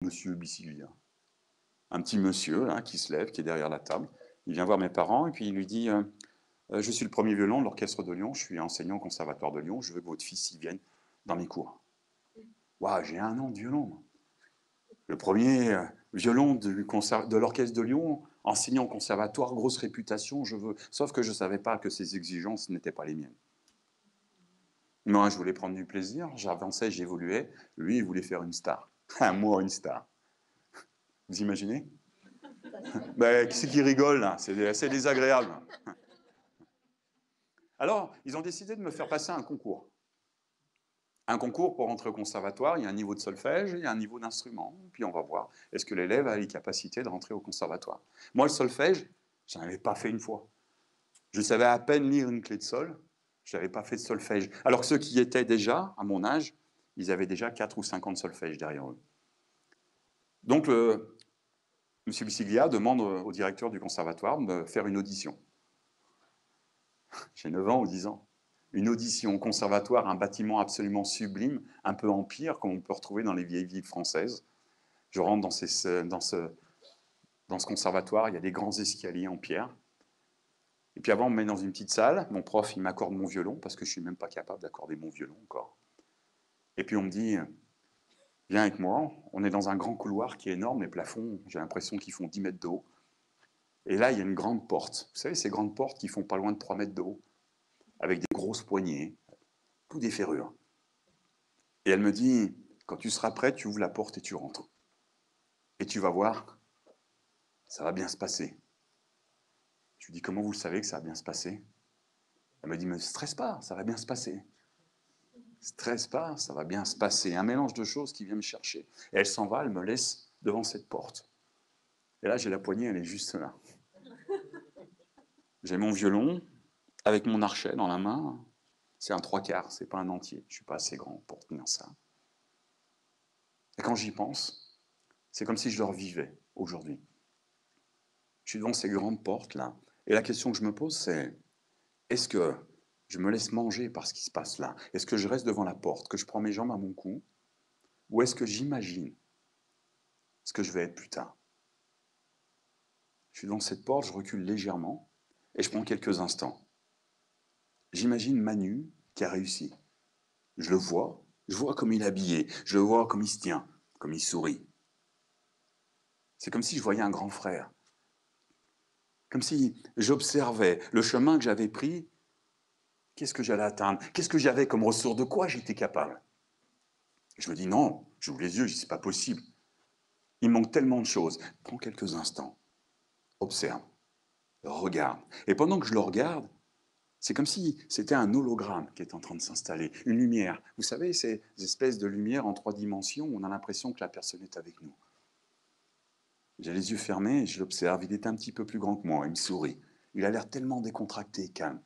Monsieur Bissiglia. Un petit monsieur là, qui se lève, qui est derrière la table. Il vient voir mes parents et puis il lui dit je suis le premier violon de l'orchestre de Lyon, je suis enseignant au conservatoire de Lyon, je veux que votre fils y vienne dans mes cours. Waouh, j'ai 1 an de violon. Le premier violon de l'orchestre de Lyon, enseignant au conservatoire, grosse réputation, je veux. Sauf que je ne savais pas que ses exigences n'étaient pas les miennes. Moi, je voulais prendre du plaisir, j'avançais, j'évoluais. Lui, il voulait faire une star. Moi, une star. Vous imaginez? Ben, qui c'est qui rigole là? C'est assez désagréable. Alors, ils ont décidé de me faire passer un concours. Un concours pour entrer au conservatoire, il y a un niveau de solfège, il y a un niveau d'instrument, puis on va voir, est-ce que l'élève a les capacités de rentrer au conservatoire. Moi, le solfège, je n'en avais pas fait une fois. Je savais à peine lire une clé de sol, je n'avais pas fait de solfège. Alors que ceux qui étaient déjà, à mon âge, ils avaient déjà 4 ou 5 ans de solfège derrière eux. Donc, M. Bissiglia demande au directeur du conservatoire de me faire une audition. J'ai 9 ans ou 10 ans. Une audition au conservatoire, un bâtiment absolument sublime, un peu empire, comme on peut retrouver dans les vieilles villes françaises. Je rentre dans ce conservatoire, il y a des grands escaliers en pierre. Et puis avant, on me met dans une petite salle. Mon prof, il m'accorde mon violon, parce que je ne suis même pas capable d'accorder mon violon encore. Et puis on me dit, viens avec moi. On est dans un grand couloir qui est énorme, les plafonds, j'ai l'impression qu'ils font 10 mètres de haut. Et là, il y a une grande porte. Vous savez, ces grandes portes qui font pas loin de 3 mètres de haut, avec des grosses poignées, tout des ferrures. Et elle me dit, quand tu seras prêt, tu ouvres la porte et tu rentres. Et tu vas voir, ça va bien se passer. Je lui dis, comment vous le savez que ça va bien se passer? Elle me dit, mais stresse pas, ça va bien se passer. Stresse pas, ça va bien se passer. Un mélange de choses qui vient me chercher. Et elle s'en va, elle me laisse devant cette porte. Et là, j'ai la poignée, elle est juste là. J'ai mon violon, avec mon archet dans la main. C'est un 3/4, c'est pas un entier. Je suis pas assez grand pour tenir ça. Et quand j'y pense, c'est comme si je le revivais aujourd'hui. Je suis devant ces grandes portes là. Et la question que je me pose, c'est est-ce que je me laisse manger par ce qui se passe là? Est-ce que je reste devant la porte, que je prends mes jambes à mon cou? Ou est-ce que j'imagine ce que je vais être plus tard? Je suis devant cette porte, je recule légèrement et je prends quelques instants. J'imagine Manu qui a réussi. Je le vois, je vois comme il est habillé, je le vois comme il se tient, comme il sourit. C'est comme si je voyais un grand frère. Comme si j'observais le chemin que j'avais pris. Qu'est-ce que j'allais atteindre? Qu'est-ce que j'avais comme ressource? De quoi j'étais capable? Je me dis non, j'ouvre les yeux, je dis c'est pas possible. Il manque tellement de choses. Prends quelques instants, observe, regarde. Et pendant que je le regarde, c'est comme si c'était un hologramme qui est en train de s'installer, une lumière. Vous savez, ces espèces de lumière en 3 dimensions où on a l'impression que la personne est avec nous. J'ai les yeux fermés et je l'observe. Il est un petit peu plus grand que moi, il me sourit. Il a l'air tellement décontracté et calme.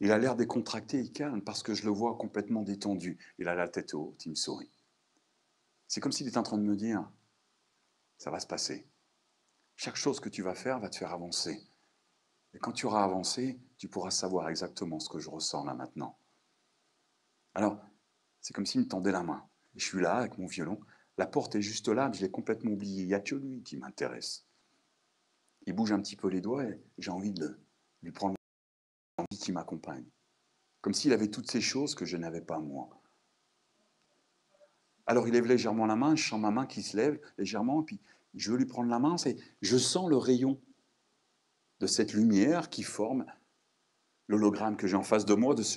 Il a l'air décontracté et calme parce que je le vois complètement détendu. Il a la tête haute, il me sourit. C'est comme s'il était en train de me dire, ça va se passer. Chaque chose que tu vas faire va te faire avancer. Et quand tu auras avancé, tu pourras savoir exactement ce que je ressens là maintenant. Alors, c'est comme s'il me tendait la main. Et je suis là avec mon violon. La porte est juste là, mais je l'ai complètement oublié. Il n'y a que lui qui m'intéresse. Il bouge un petit peu les doigts et j'ai envie de lui prendre envie qu'il m'accompagne. Comme s'il avait toutes ces choses que je n'avais pas moi. Alors il lève légèrement la main, je sens ma main qui se lève légèrement, et puis je veux lui prendre la main, je sens le rayon de cette lumière qui forme l'hologramme que j'ai en face de moi, de ce